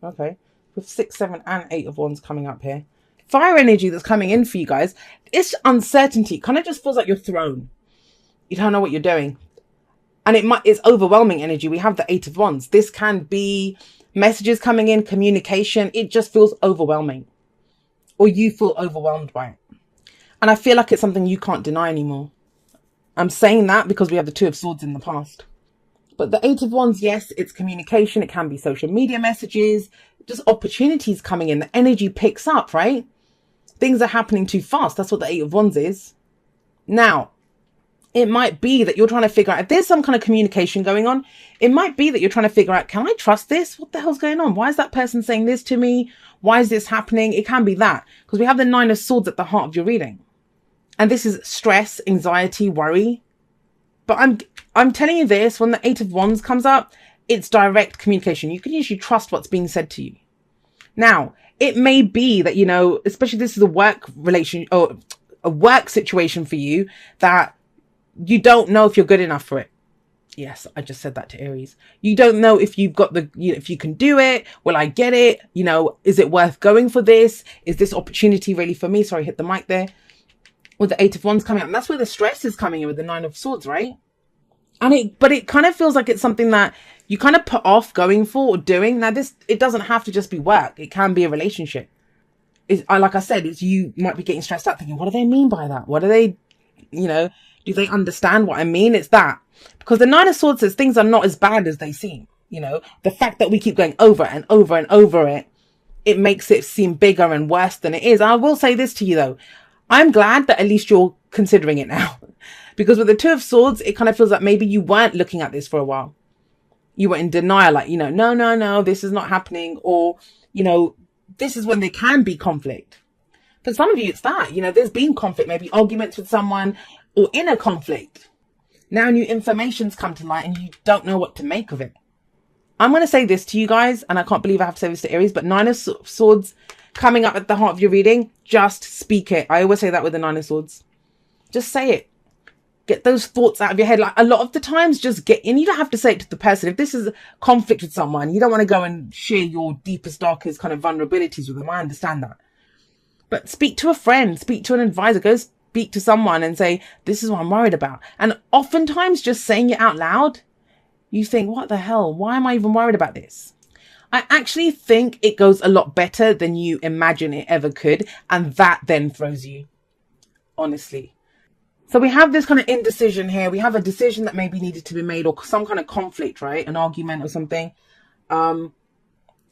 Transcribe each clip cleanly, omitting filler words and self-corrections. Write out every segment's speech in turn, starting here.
Okay. With 6, 7, and 8 of Wands coming up here. Fire energy that's coming in for you guys. It's uncertainty. It kind of just feels like you're thrown. You don't know what you're doing. And it's overwhelming energy. We have the 8 of Wands. This can be messages coming in, communication. It just feels overwhelming. Or you feel overwhelmed by it. And I feel like it's something you can't deny anymore. I'm saying that because we have the 2 of Swords in the past. But the 8 of Wands, yes, it's communication. It can be social media messages, just opportunities coming in. The energy picks up, right? Things are happening too fast. That's what the 8 of Wands is. Now, it might be that you're trying to figure out if there's some kind of communication going on. It might be that you're trying to figure out, can I trust this? What the hell's going on? Why is that person saying this to me? Why is this happening? It can be that because we have the 9 of Swords at the heart of your reading. And this is stress, anxiety, worry. But I'm telling you this, when the 8 of Wands comes up, it's direct communication. You can usually trust what's being said to you. Now, it may be that, you know, especially this is a work relation or a work situation for you that you don't know if you're good enough for it. Yes, I just said that to Aries. You don't know if you've got if you can do it. Will I get it? You know, is it worth going for this? Is this opportunity really for me? Sorry, hit the mic there. With the 8 of Wands coming up. And that's where the stress is coming in with the 9 of Swords, right? But it kind of feels like it's something that you kind of put off going for or doing. Now, it doesn't have to just be work. It can be a relationship. Like I said, you might be getting stressed out thinking, what do they mean by that? What do they, do they understand what I mean? It's that. Because the 9 of Swords says things are not as bad as they seem. You know, the fact that we keep going over and over and over it makes it seem bigger and worse than it is. And I will say this to you, though. I'm glad that at least you're considering it now. Because with the 2 of Swords, it kind of feels like maybe you weren't looking at this for a while. You were in denial, like, no, this is not happening. Or, this is when there can be conflict. For some of you, it's that, there's been conflict, maybe arguments with someone or inner conflict. Now new information's come to light and you don't know what to make of it. I'm going to say this to you guys, and I can't believe I have to say this to Aries, but 9 of Swords coming up at the heart of your reading, just speak it. I always say that with the 9 of Swords. Just say it. Get those thoughts out of your head. Like a lot of the times, just get in. You don't have to say it to the person. If this is conflict with someone, you don't want to go and share your deepest, darkest kind of vulnerabilities with them. I understand that. But speak to a friend, speak to an advisor, go speak to someone and say, this is what I'm worried about. And oftentimes just saying it out loud, you think, what the hell? Why am I even worried about this? I actually think it goes a lot better than you imagine it ever could. And that then throws you, honestly. So we have this kind of indecision here. We have a decision that maybe needed to be made or some kind of conflict, right? An argument or something. And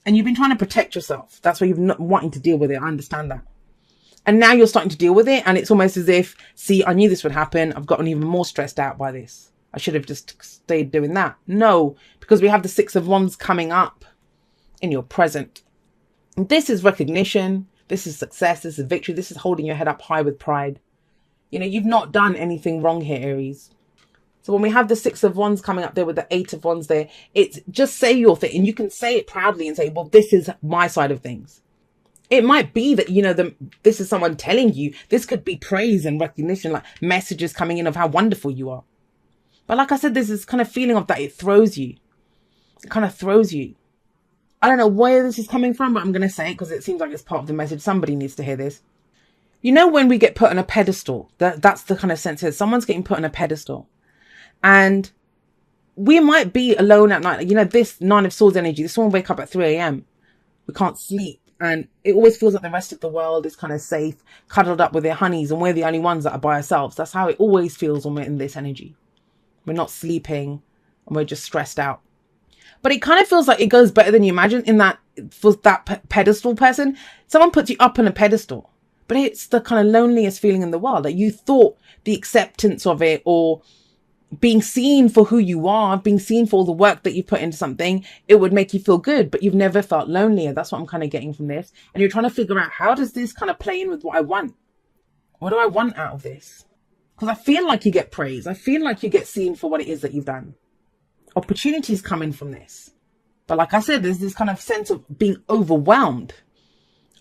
you've been trying to protect yourself. That's why you've not wanting to deal with it. I understand that. And now you're starting to deal with it. And it's almost as if, see, I knew this would happen. I've gotten even more stressed out by this. I should have just stayed doing that. No, because we have the 6 of Wands coming up in your present. And this is recognition. This is success. This is victory. This is holding your head up high with pride. You've not done anything wrong here, Aries. So when we have the 6 of Wands coming up there with the 8 of Wands there, it's just say your thing. And you can say it proudly and say, well, this is my side of things. It might be that, this is someone telling you. This could be praise and recognition, like messages coming in of how wonderful you are. But like I said, there's this kind of feeling of that it throws you. It kind of throws you. I don't know where this is coming from, but I'm going to say it because it seems like it's part of the message. Somebody needs to hear this. When we get put on a pedestal, that's the kind of sense here. Someone's getting put on a pedestal. And we might be alone at night. This 9 of Swords energy, this one wake up at 3 a.m. We can't sleep. And it always feels like the rest of the world is kind of safe, cuddled up with their honeys, and we're the only ones that are by ourselves. That's how it always feels when we're in this energy. We're not sleeping and we're just stressed out. But it kind of feels like it goes better than you imagine in that for that pedestal person. Someone puts you up on a pedestal. But it's the kind of loneliest feeling in the world that you thought the acceptance of it or being seen for who you are, being seen for all the work that you put into something, it would make you feel good, but you've never felt lonelier. That's what I'm kind of getting from this. And you're trying to figure out, how does this kind of play in with what I want? What do I want out of this? Because I feel like you get praise. I feel like you get seen for what it is that you've done. Opportunities come in from this. But like I said, there's this kind of sense of being overwhelmed.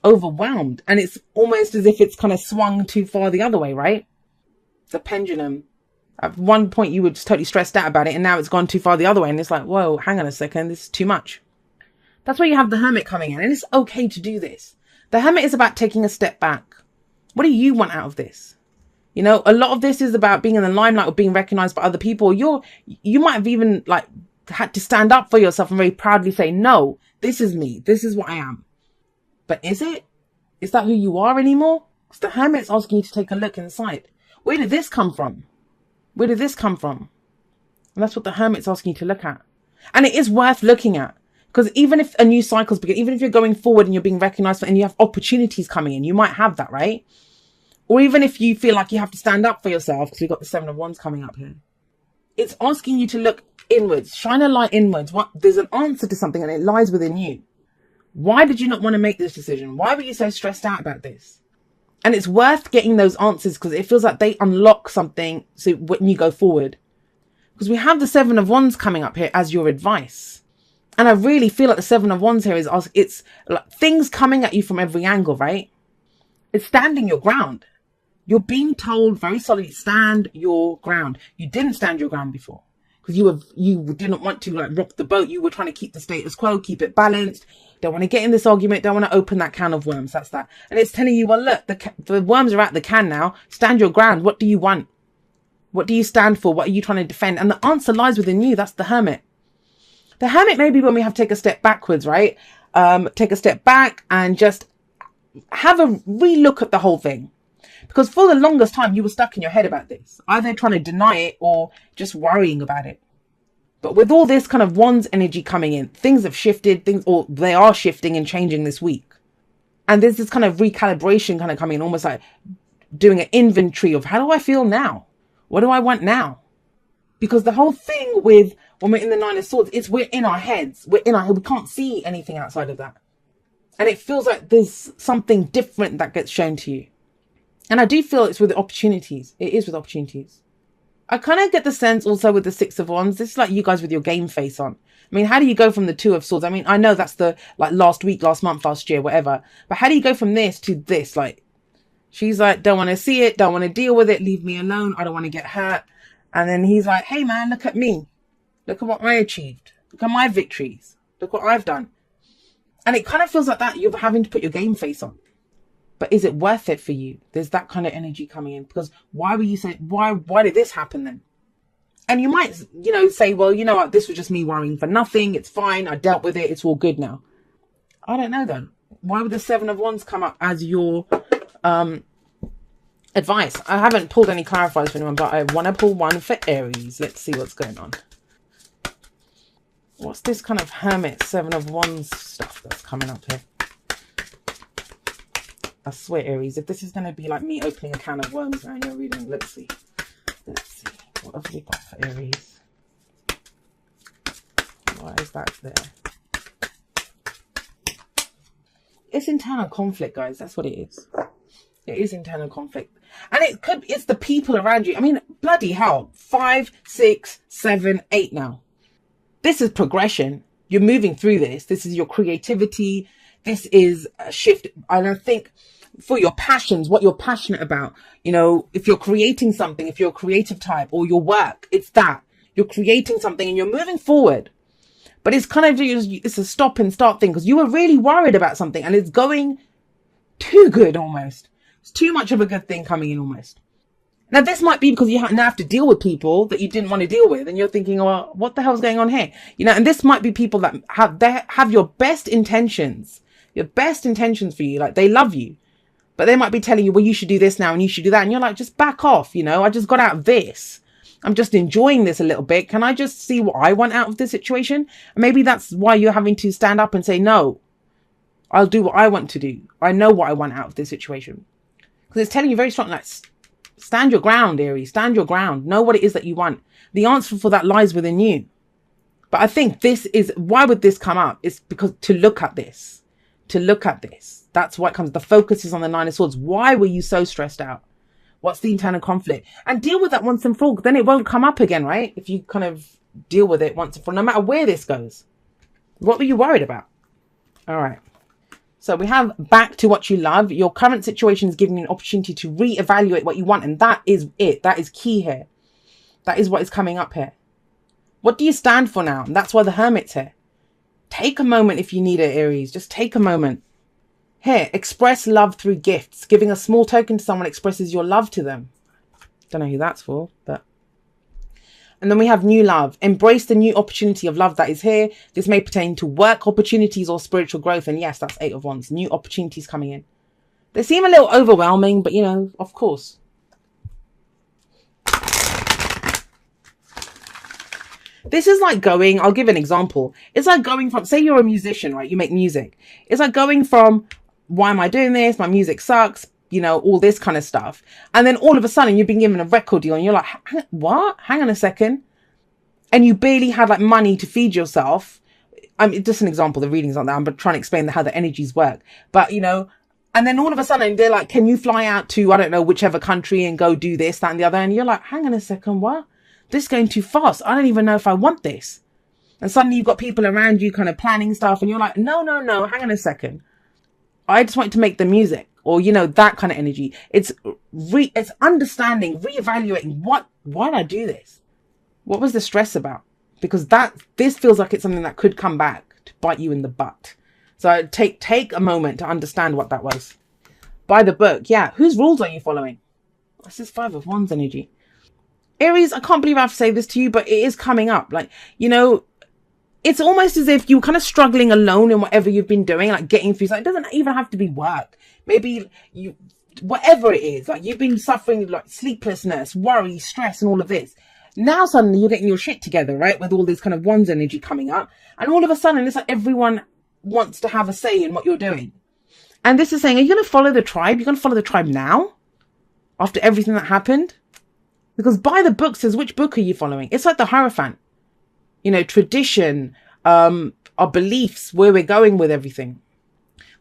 And it's almost as if it's kind of swung too far the other way, right? The pendulum. At one point you were just totally stressed out about it, and now it's gone too far the other way, and it's like, whoa, hang on a second, this is too much. That's why you have the Hermit coming in, and it's okay to do this. The Hermit is about taking a step back. What do you want out of this? You know, a lot of this is about being in the limelight or being recognized by other people. You might have even like had to stand up for yourself and very proudly say, no, this is me. This is what I am. But is it? Is that who you are anymore? Because the Hermit's asking you to take a look inside. Where did this come from? Where did this come from? And that's what the Hermit's asking you to look at. And it is worth looking at. Because even if a new cycle's begin, even if you're going forward and you're being recognized and you have opportunities coming in, you might have that, right? Or even if you feel like you have to stand up for yourself, because we've got the Seven of Wands coming up here. It's asking you to look inwards, shine a light inwards. There's an answer to something and it lies within you. Why did you not want to make this decision? Why were you so stressed out about this? And it's worth getting those answers because it feels like they unlock something so when you go forward. Because we have the Seven of Wands coming up here as your advice. And I really feel like the Seven of Wands here it's like things coming at you from every angle, right? It's standing your ground. You're being told very solidly, stand your ground. You didn't stand your ground before because you didn't want to like rock the boat. You were trying to keep the status quo, keep it balanced. Don't want to get in this argument. Don't want to open that can of worms. That's that. And it's telling you, well, look, the worms are at the can now. Stand your ground. What do you want? What do you stand for? What are you trying to defend? And the answer lies within you. That's the Hermit. The Hermit may be when we have to take a step backwards, right? Take a step back and just have a relook at the whole thing. Because for the longest time, you were stuck in your head about this. Either trying to deny it or just worrying about it. But with all this kind of Wands energy coming in, things have shifted, or they are shifting and changing this week. And there's this kind of recalibration kind of coming in, almost like doing an inventory of how do I feel now? What do I want now? Because the whole thing with when we're in the Nine of Swords, we're in our heads. We're in our head. We can't see anything outside of that. And it feels like there's something different that gets shown to you. And I do feel it's with opportunities. It is with opportunities. I kind of get the sense also with the Six of Wands. This is like you guys with your game face on. I mean, how do you go from the Two of Swords? I mean, I know that's the like last week, last month, last year, whatever. But how do you go from this to this? Like, she's like, don't want to see it. Don't want to deal with it. Leave me alone. I don't want to get hurt. And then he's like, hey, man, look at me. Look at what I achieved. Look at my victories. Look what I've done. And it kind of feels like that. You're having to put your game face on. But is it worth it for you? There's that kind of energy coming in. Because why were you saying, why did this happen then? And you might, say, well, you know what? This was just me worrying for nothing. It's fine. I dealt with it. It's all good now. I don't know though. Why would the Seven of Wands come up as your advice? I haven't pulled any clarifiers for anyone, but I want to pull one for Aries. Let's see what's going on. What's this kind of Hermit, Seven of Wands stuff that's coming up here? I swear, Aries, if this is going to be like me opening a can of worms now in your reading, let's see. Let's see. What have we got for Aries? Why is that there? It's internal conflict, guys. That's what it is. It is internal conflict. And it's the people around you. I mean, bloody hell. 5, 6, 7, 8 now. This is progression. You're moving through this. This is your creativity. This is a shift. And I think for your passions, what you're passionate about, if you're creating something, if you're a creative type or your work, it's that. You're creating something and you're moving forward. But it's kind of, it's a stop and start thing because you were really worried about something and it's going too good almost. It's too much of a good thing coming in almost. Now, this might be because you now have to deal with people that you didn't want to deal with. And you're thinking, well, what the hell's going on here? And this might be people that have your best intentions for you. Like they love you, but they might be telling you, well, you should do this now and you should do that. And you're like, just back off. I just got out of this. I'm just enjoying this a little bit. Can I just see what I want out of this situation? And maybe that's why you're having to stand up and say, no, I'll do what I want to do. I know what I want out of this situation. Because it's telling you very strong, like, stand your ground, Aries. Stand your ground. Know what it is that you want. The answer for that lies within you. But I think why would this come up? It's because to look at this. That's what comes. The focus is on the Nine of Swords. Why were you so stressed out? What's the internal conflict? And deal with that once and for all. Then it won't come up again, right? If you kind of deal with it once and for all, no matter where this goes. What were you worried about? All right. So we have back to what you love. Your current situation is giving you an opportunity to reevaluate what you want. And that is it. That is key here. That is what is coming up here. What do you stand for now? And that's why the Hermit's here. Take a moment if you need it, Aries. Just take a moment. Here, express love through gifts. Giving a small token to someone expresses your love to them. Don't know who that's for, but... And then we have new love. Embrace the new opportunity of love that is here. This may pertain to work opportunities or spiritual growth. And yes, that's 8 of Wands. New opportunities coming in. They seem a little overwhelming, but you know, of course. This is like going, I'll give an example. It's like going from, say you're a musician, right? You make music. It's like going from, why am I doing this? My music sucks. You know, all this kind of stuff. And then all of a sudden you've been given a record deal and you're like, what? Hang on a second. And you barely had like money to feed yourself. I mean, just an example, the readings on that. I'm trying to explain how the energies work. But, you know, and then all of a sudden they're like, can you fly out to, I don't know, whichever country and go do this, that and the other? And you're like, hang on a second, what? This is going too fast. I don't even know if I want this. And suddenly you've got people around you kind of planning stuff and you're like, no, hang on a second. I just want to make the music. Or, you know, that kind of energy. It's understanding, reevaluating why did I do this? What was the stress about? Because this feels like it's something that could come back to bite you in the butt. So take a moment to understand what that was. By the book. Yeah. Whose rules are you following? This is 5 of Wands energy. Aries, I can't believe I have to say this to you, but it is coming up. Like, you know, it's almost as if you're kind of struggling alone in whatever you've been doing, like getting through something. It doesn't even have to be work. Maybe you, whatever it is, like you've been suffering like sleeplessness, worry, stress, and all of this. Now suddenly you're getting your shit together, right? With all this kind of Wands energy coming up. And all of a sudden it's like everyone wants to have a say in what you're doing. And this is saying, are you going to follow the tribe? You're going to follow the tribe now? After everything that happened? Because by the book says, which book are you following? It's like the Hierophant. You know, tradition, our beliefs, where we're going with everything.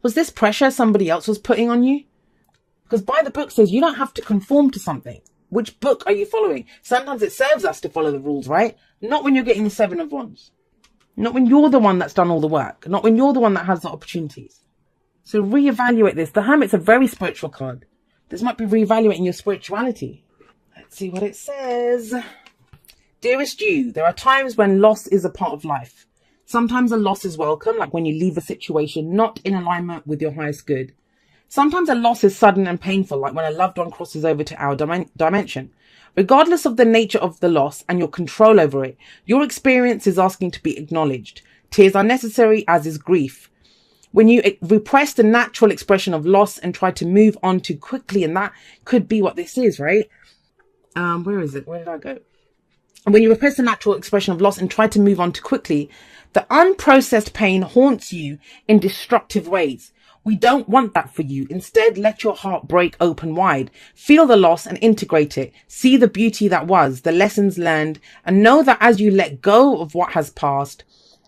Was this pressure somebody else was putting on you? Because by the book says you don't have to conform to something. Which book are you following? Sometimes it serves us to follow the rules, right? Not when you're getting the 7 of Wands. Not when you're the one that's done all the work. Not when you're the one that has the opportunities. So reevaluate this. The Hermit's a very spiritual card. This might be reevaluating your spirituality. Let's see what it says. Dearest you, there are times when loss is a part of life. Sometimes a loss is welcome, like when you leave a situation not in alignment with your highest good. Sometimes a loss is sudden and painful, like when a loved one crosses over to our dimension. Regardless of the nature of the loss and your control over it, your experience is asking to be acknowledged. Tears are necessary, as is grief. When you repress the natural expression of loss and try to move on too quickly, and that could be what this is, right? Where is it? Where did I go? When you repress the natural expression of loss and try to move on too quickly, the unprocessed pain haunts you in destructive ways. We don't want that for you. Instead, let your heart break open wide. Feel the loss and integrate it. See the beauty that was, the lessons learned, and know that as you let go of what has passed,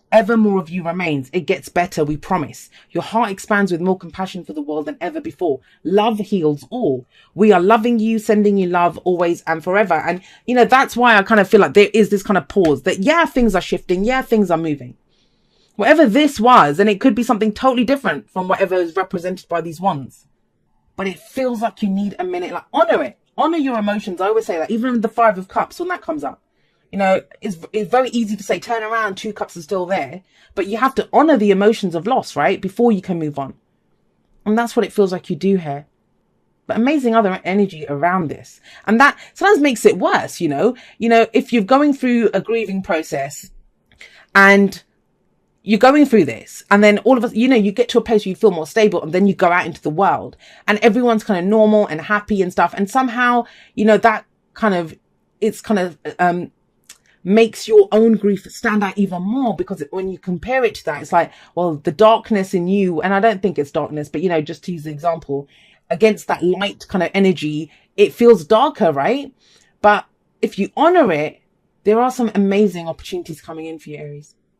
ever more of you remains. It gets better, we promise. Your heart expands with more compassion for the world than ever before. Love heals all. We are loving you, sending you love always and forever. And, you know, that's why I kind of feel like there is this kind of pause that, yeah, things are shifting. Yeah, things are moving. Whatever this was, and it could be something totally different from whatever is represented by these wands. But it feels like you need a minute. Like, honor it. Honor your emotions. I always say that. Even the 5 of Cups, when that comes up. You know, it's very easy to say, turn around, 2 cups are still there. But you have to honor the emotions of loss, right? Before you can move on. And that's what it feels like you do here. But amazing other energy around this. And that sometimes makes it worse, you know. You know, if you're going through a grieving process and you're going through this, and then all of us, you know, you get to a place where you feel more stable, and then you go out into the world and everyone's kind of normal and happy and stuff. And somehow, you know, that kind of, it's kind of, makes your own grief stand out even more, because when you compare it to that, it's like, well, the darkness in you, and I don't think it's darkness, but, you know, just to use the example, against that light kind of energy, it feels darker, right? But if you honor it, there are some amazing opportunities coming in for you, Aries.